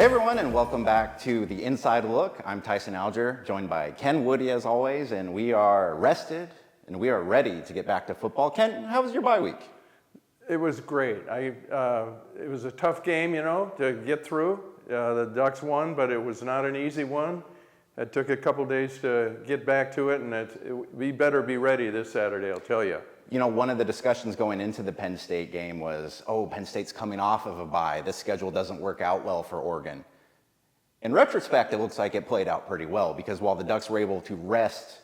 Hey everyone, and welcome back to The Inside Look. I'm Tyson Alger, joined by Ken Woody as always, and we are rested and we are ready to get back to football. Ken, how was your bye week? It was great. It was a tough game, to get through. The Ducks won, but it was not an easy one. It took a couple days to get back to it, and we better be ready this Saturday, I'll tell you. You know, one of the discussions going into the Penn State game was, Penn State's coming off of a bye. This schedule doesn't work out well for Oregon. In retrospect, it looks like it played out pretty well because while the Ducks were able to rest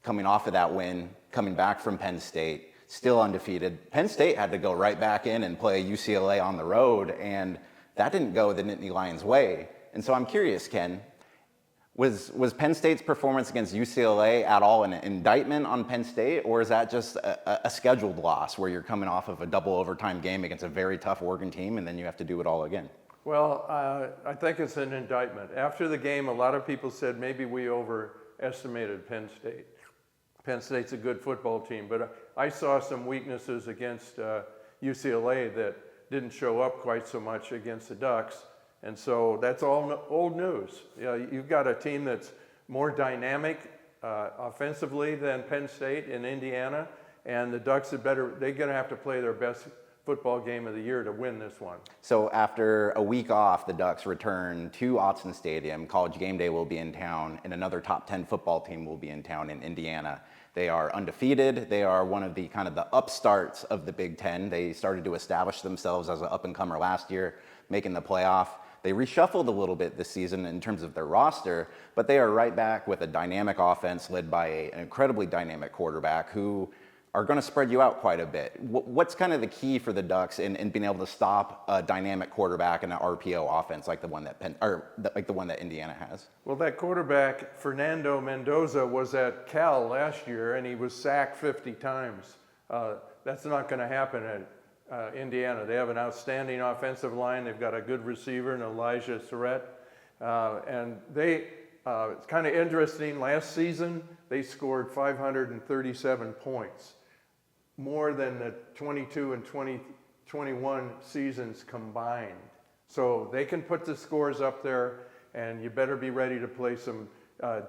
coming off of that win, coming back from Penn State, still undefeated, Penn State had to go right back in and play UCLA on the road, and that didn't go the Nittany Lions' way. And so I'm curious, Ken, was Penn State's performance against UCLA at all an indictment on Penn State, or is that just a scheduled loss where you're coming off of a double overtime game against a very tough Oregon team and then you have to do it all again? Well, I think it's an indictment. After the game, a lot of people said maybe we overestimated Penn State. Penn State's a good football team, but I saw some weaknesses against UCLA that didn't show up quite so much against the Ducks. And so that's all old news. You've got a team that's more dynamic offensively than Penn State in Indiana, and the Ducks they're going to have to play their best football game of the year to win this one. So after a week off, the Ducks return to Autzen Stadium. College game day will be in town, and another top 10 football team will be in town in Indiana. They are undefeated. They are one of the kind of the upstarts of the Big Ten. They started to establish themselves as an up-and-comer last year, making the playoff. They reshuffled a little bit this season in terms of their roster, but they are right back with a dynamic offense led by an incredibly dynamic quarterback who are going to spread you out quite a bit. What's kind of the key for the Ducks in being able to stop a dynamic quarterback and an RPO offense like the one that Indiana has? Well, that quarterback, Fernando Mendoza, was at Cal last year, and he was sacked 50 times. That's not going to happen at Indiana. They have an outstanding offensive line. They've got a good receiver in Elijah Surratt. And it's kind of interesting. Last season, they scored 537 points, more than the 22 and 2021 seasons combined. So they can put the scores up there, and you better be ready to play some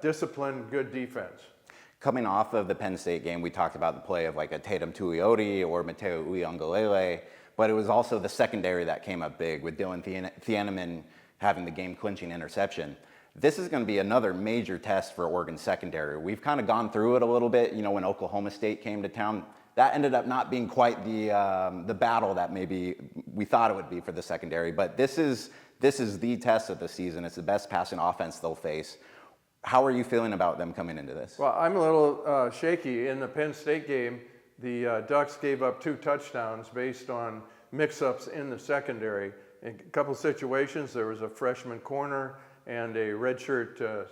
disciplined, good defense. Coming off of the Penn State game, we talked about the play of like a Tatum Tuioti or Mateo Uiagalelei, but it was also the secondary that came up big with Dylan Thieneman having the game-clinching interception. This is going to be another major test for Oregon's secondary. We've kind of gone through it a little bit. When Oklahoma State came to town, that ended up not being quite the battle that maybe we thought it would be for the secondary. But this is the test of the season. It's the best passing offense they'll face. How are you feeling about them coming into this? Well, I'm a little shaky. In the Penn State game, the Ducks gave up 2 touchdowns based on mix-ups in the secondary. In a couple situations, there was a freshman corner and a redshirt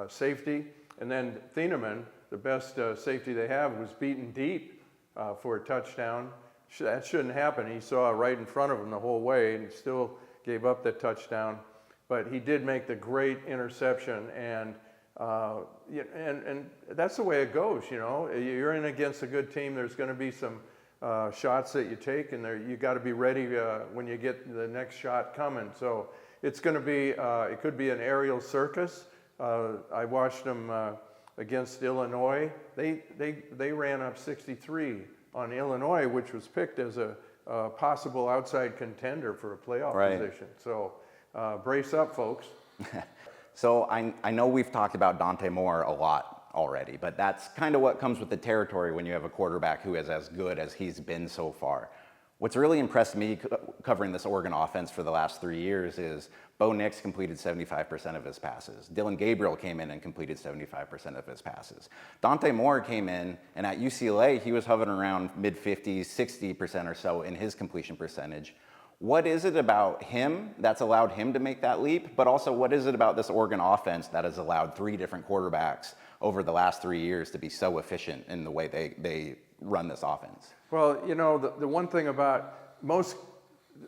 safety. And then Thieneman, the best safety they have, was beaten deep for a touchdown. That shouldn't happen. He saw right in front of him the whole way, and he still gave up the touchdown. But he did make the great interception, and that's the way it goes. You're in against a good team. There's going to be some shots that you take, and you got to be ready when you get the next shot coming. So it's going to be it could be an aerial circus. I watched them against Illinois. They ran up 63 on Illinois, which was picked as a possible outside contender for a playoff position. So brace up, folks. So I know we've talked about Dante Moore a lot already, but that's kind of what comes with the territory when you have a quarterback who is as good as he's been so far. What's really impressed me covering this Oregon offense for the last 3 years is Bo Nix completed 75% of his passes. Dylan Gabriel came in and completed 75% of his passes. Dante Moore came in, and at UCLA, he was hovering around mid-50s, 60% or so in his completion percentage. What is it about him that's allowed him to make that leap? But also, what is it about this Oregon offense that has allowed 3 different quarterbacks over the last 3 years to be so efficient in the way they run this offense? Well, the one thing about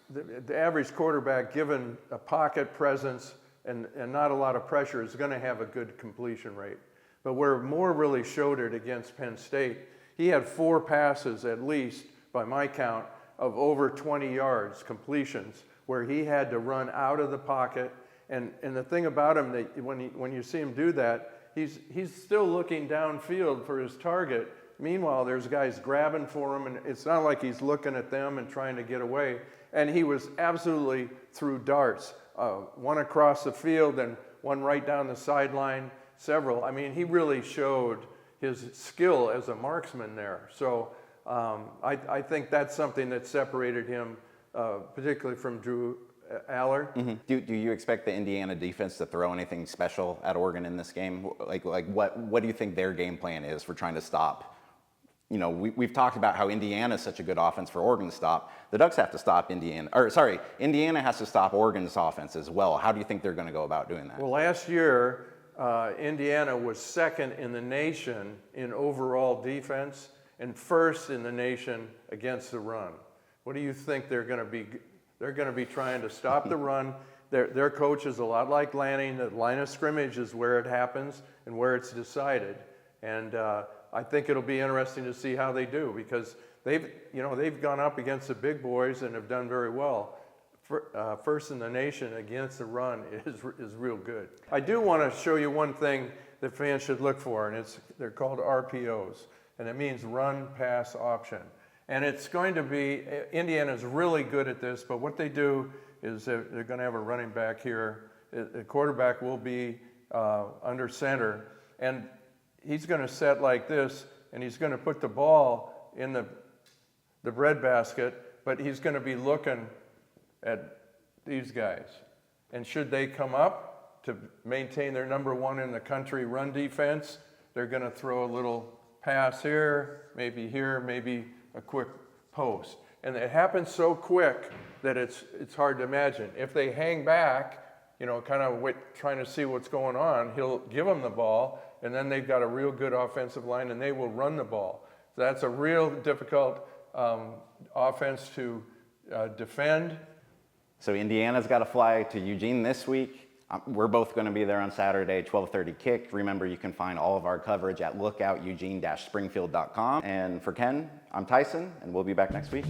the average quarterback, given a pocket presence and not a lot of pressure, is going to have a good completion rate. But where Moore really showed it against Penn State, he had 4 passes at least, by my count, of over 20 yards completions, where he had to run out of the pocket And the thing about him, that when you see him do that, he's still looking downfield for his target. Meanwhile, there's guys grabbing for him, and it's not like he's looking at them and trying to get away. And he was absolutely through darts, one across the field and one right down the sideline, several. I mean, he really showed his skill as a marksman there. So I think that's something that separated him, particularly from Drew Aller. Do you expect the Indiana defense to throw anything special at Oregon in this game? Like what do you think their game plan is for trying to stop? You know, we've talked about how Indiana is such a good offense for Oregon to stop. The Ducks have to stop Indiana has to stop Oregon's offense as well. How do you think they're going to go about doing that? Well, last year, Indiana was second in the nation in overall defense and first in the nation against the run. What do you think they're going to be? They're going to be trying to stop the run. Their coach is a lot like Lanning. The line of scrimmage is where it happens and where it's decided. And I think it'll be interesting to see how they do, because they've gone up against the big boys and have done very well. First in the nation against the run is real good. I do want to show you one thing that fans should look for, and they're called RPOs, and it means run pass option. And it's going to be, Indiana's really good at this, but what they do is they're going to have a running back here. The quarterback will be under center, and he's going to set like this, and he's going to put the ball in the breadbasket, but he's going to be looking at these guys. And should they come up to maintain their number one in the country run defense, they're going to throw a little pass here, maybe a quick post. And it happens so quick that it's hard to imagine. If they hang back, kind of trying to see what's going on, he'll give them the ball, and then they've got a real good offensive line, and they will run the ball. So that's a real difficult offense to defend. So Indiana's got to fly to Eugene this week. We're both going to be there on Saturday, 12:30 kick. Remember, you can find all of our coverage at lookouteugene-springfield.com. And for Ken, I'm Tyson, and we'll be back next week.